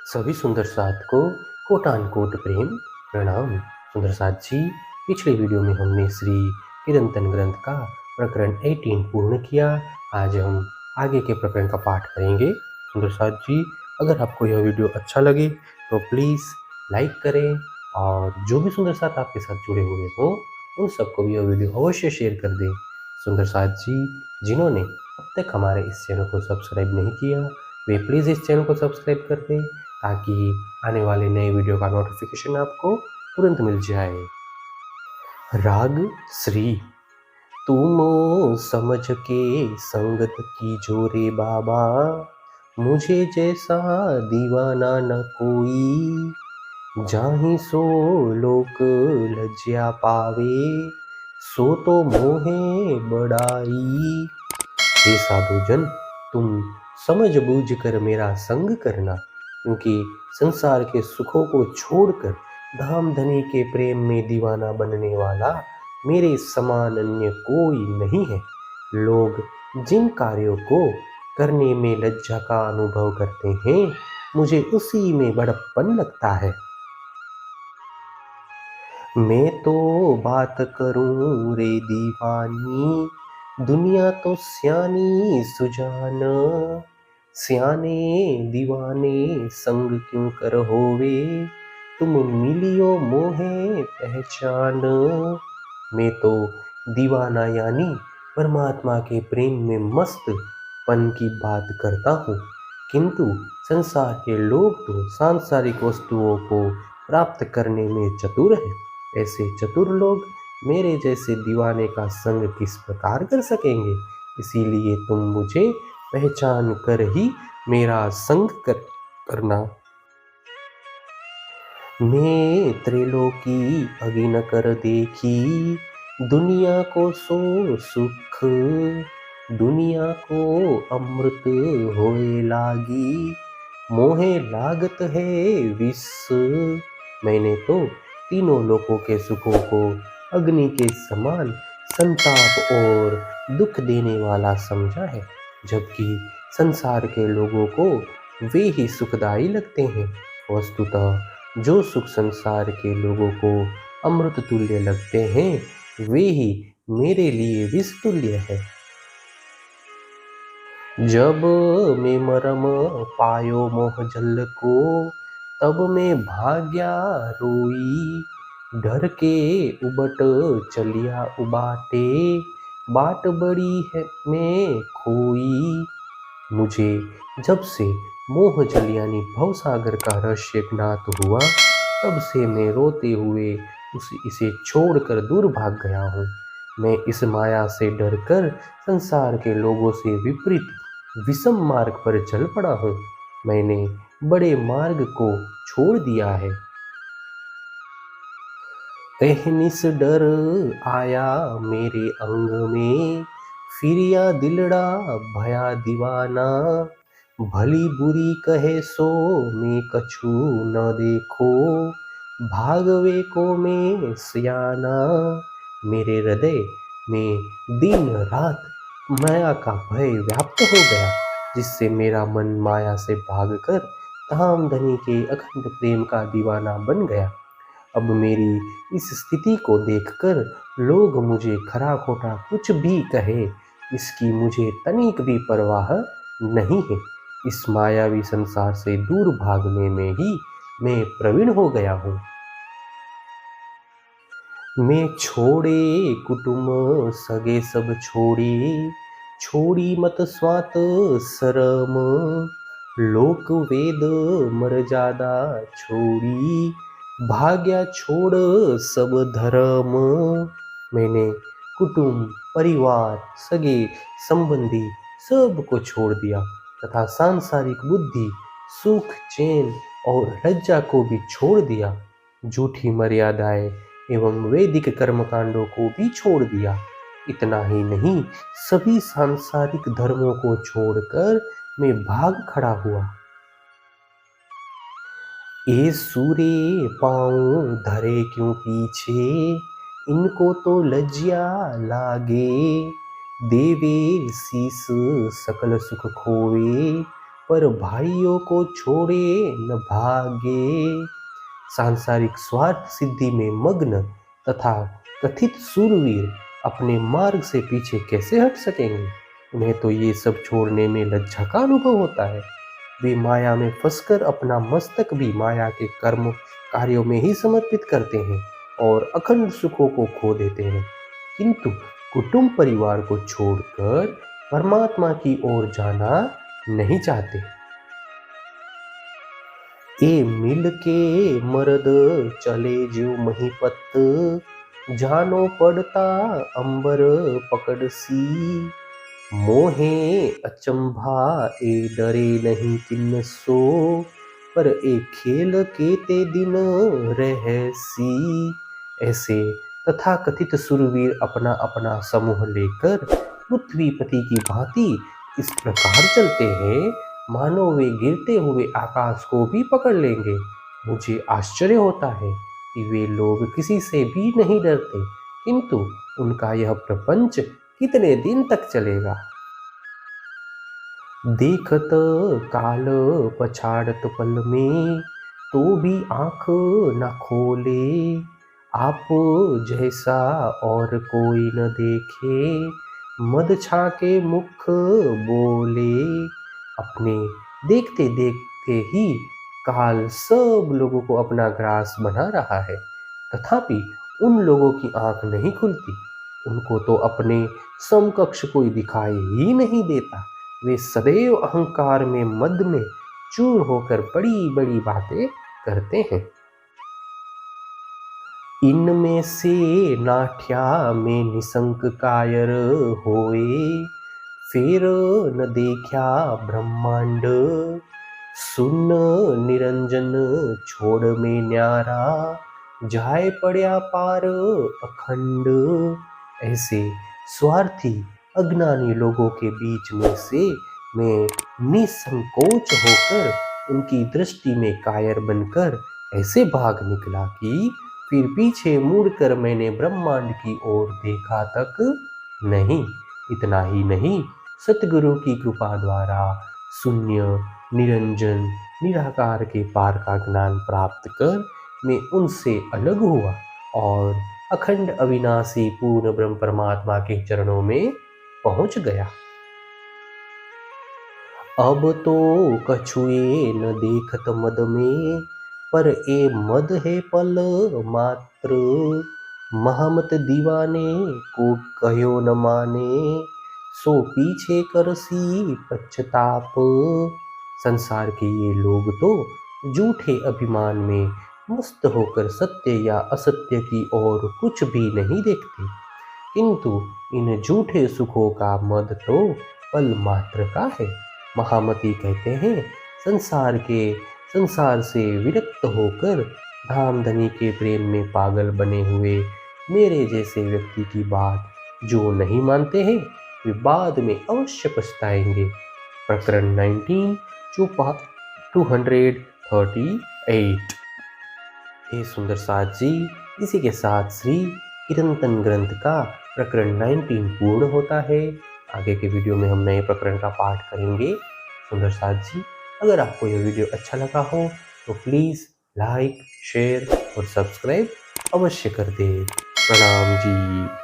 सभी सुंदर साथ को कोटान कोट प्रेम प्रणाम। सुंदर साथ जी, पिछले वीडियो में हमने श्री किरंतन ग्रंथ का प्रकरण 18 पूर्ण किया। आज हम आगे के प्रकरण का पाठ करेंगे। सुंदर साथ जी, अगर आपको यह वीडियो अच्छा लगे तो प्लीज़ लाइक करें और जो भी सुंदर साथ आपके साथ जुड़े हुए हों उन सबको भी यह वीडियो अवश्य शेयर कर दें। सुंदर साथ जी, जिन्होंने अब तक हमारे इस चैनल को सब्सक्राइब नहीं किया वे प्लीज़ इस चैनल को सब्सक्राइब कर दें ताकि आने वाले नए वीडियो का नोटिफिकेशन आपको तुरंत मिल जाए। राग श्री तुम समझ के संगत की जोरे बाबा, मुझे जैसा दीवाना न कोई। जाहि सो लोक लज्जा पावे, सो तो मोहे बड़ाई। हे साधुजन, तुम समझ बूझ कर मेरा संग करना, क्योंकि संसार के सुखों को छोड़कर धाम धनी के प्रेम में दीवाना बनने वाला मेरे समान अन्य कोई नहीं है। लोग जिन कार्यों को करने में लज्जा का अनुभव करते हैं, मुझे उसी में बड़प्पन लगता है। मैं तो बात करूं रे दीवानी, दुनिया तो स्यानी सुजान। स्याने दीवाने संग क्यों कर होवे, तुम मिलियो मोहे पहचान। मैं तो दीवाना यानी परमात्मा के प्रेम में मस्त पन की बात करता हूँ, किंतु संसार के लोग तो सांसारिक वस्तुओं को प्राप्त करने में चतुर है। ऐसे चतुर लोग मेरे जैसे दीवाने का संग किस प्रकार कर सकेंगे। इसीलिए तुम मुझे पहचान कर ही मेरा संग करना। मैं त्रिलोकी अगिन कर देखी, दुनिया को सो सुख। दुनिया को अमृत होए लागी, मोहे लागत है विष। मैंने तो तीनों लोकों के सुखों को अग्नि के समान संताप और दुख देने वाला समझा है, जबकि संसार के लोगों को वे ही सुखदायी लगते हैं। वस्तुतः जो सुख संसार के लोगों को अमृत तुल्य लगते हैं, वे ही मेरे लिए विष तुल्य है। जब मैं मरम पायो मोह जल को, तब मैं भाग्या रोई। डर के उबट चलिया उबाटे, बाट बड़ी है मैं खोई। मुझे जब से मोह जल यानी भवसागर का रहस्य ज्ञात हुआ, तब से मैं रोते हुए इसे छोड़कर दूर भाग गया हूँ। मैं इस माया से डरकर संसार के लोगों से विपरीत विषम मार्ग पर चल पड़ा हूँ। मैंने बड़े मार्ग को छोड़ दिया है। एहनिस डर आया मेरे अंग में, फिरिया दिलड़ा भया दीवाना। भली बुरी कहे सो मैं कछु न देखो, भागवे को मैं सियाना। मेरे हृदय में दिन रात माया का भय व्याप्त हो गया, जिससे मेरा मन माया से भागकर धाम धनी के अखंड प्रेम का दीवाना बन गया। अब मेरी इस स्थिति को देखकर लोग मुझे खरा खोटा कुछ भी कहे, इसकी मुझे तनिक भी परवाह नहीं है। इस मायावी संसार से दूर भागने में ही मैं प्रवीण हो गया हूँ। मैं छोड़े कुटुंब सगे सब छोड़ी, छोड़ी मत स्वात शरम। लोक वेद मर्यादा छोड़ी, भाग्या छोड़ सब धर्म। मैंने कुटुंब परिवार सगे संबंधी सबको छोड़ दिया तथा सांसारिक बुद्धि सुख चैन और लज्जा को भी छोड़ दिया। झूठी मर्यादाएं एवं वैदिक कर्मकांडों को भी छोड़ दिया। इतना ही नहीं, सभी सांसारिक धर्मों को छोड़कर मैं भाग खड़ा हुआ। ये सूरे पाँव धरे क्यों पीछे, इनको तो लज्जा लागे। देवे शीस सकल सुख खोवे, पर भाइयों को छोड़े न भागे। सांसारिक स्वार्थ सिद्धि में मग्न तथा कथित सूरवीर अपने मार्ग से पीछे कैसे हट सकेंगे? उन्हें तो ये सब छोड़ने में लज्जा का अनुभव होता है। वे माया में फंसकर अपना मस्तक भी माया के कर्म कार्यों में ही समर्पित करते हैं और अखंड सुखों को खो देते हैं, किंतु कुटुंब परिवार को छोड़कर परमात्मा की ओर जाना नहीं चाहते। ए मिल के मर्द चले जो महीपत, जानो पड़ता अंबर पकड़ सी। मोहे अचंभा ए डरे नहीं किन सो, पर ए खेल के ते दिन रहसी। ऐसे तथा कथित सुरवीर अपना अपना समूह लेकर पृथ्वीपति की भांति इस प्रकार चलते हैं मानो वे गिरते हुए आकाश को भी पकड़ लेंगे। मुझे आश्चर्य होता है कि वे लोग किसी से भी नहीं डरते, किंतु उनका यह प्रपंच कितने दिन तक चलेगा? देखत काल पछाड़त पल में, तो भी आँख न खोले। आप जैसा और कोई न देखे, मद छाके मुख बोले। अपने देखते देखते ही काल सब लोगों को अपना ग्रास बना रहा है, तथापि उन लोगों की आंख नहीं खुलती। उनको तो अपने समकक्ष कोई दिखाई ही नहीं देता। वे सदैव अहंकार में मद में चूर होकर बड़ी बड़ी बातें करते हैं। इनमें से नाठ्या में निशंक कायर होए, फिर न देखा ब्रह्मांड। सुन निरंजन छोड़ में न्यारा, जाए पड़या पार अखंड। ऐसे स्वार्थी अज्ञानी लोगों के बीच में से मैं निसंकोच होकर उनकी दृष्टि में कायर बनकर ऐसे भाग निकला कि फिर पीछे मुड़कर मैंने ब्रह्मांड की ओर देखा तक नहीं। इतना ही नहीं, सतगुरु की कृपा द्वारा शून्य निरंजन निराकार के पार का ज्ञान प्राप्त कर मैं उनसे अलग हुआ और अखंड अविनाशी पूर्ण ब्रह्म परमात्मा के चरणों में पहुंच गया। अब तो कछुए न देखत मद में, पर ए मद है पल मात्र। महमत दीवाने को कहो न माने, सो पीछे करसी पश्चाताप। संसार के ये लोग तो झूठे अभिमान में मस्त होकर सत्य या असत्य की ओर कुछ भी नहीं देखते, किंतु इन झूठे सुखों का मद तो पल मात्र का है। महामती कहते हैं, संसार से विरक्त होकर धाम धनी के प्रेम में पागल बने हुए मेरे जैसे व्यक्ति की बात जो नहीं मानते हैं वे बाद में अवश्य पछताएंगे। प्रकरण 19 चौपाई 238। हे सुंदर साथ जी, इसी के साथ श्री किरंतन ग्रंथ का प्रकरण 19 पूर्ण होता है। आगे के वीडियो में हम नए प्रकरण का पाठ करेंगे। सुंदर साथ जी, अगर आपको यह वीडियो अच्छा लगा हो तो प्लीज़ लाइक शेयर और सब्सक्राइब अवश्य कर दें। प्रणाम जी।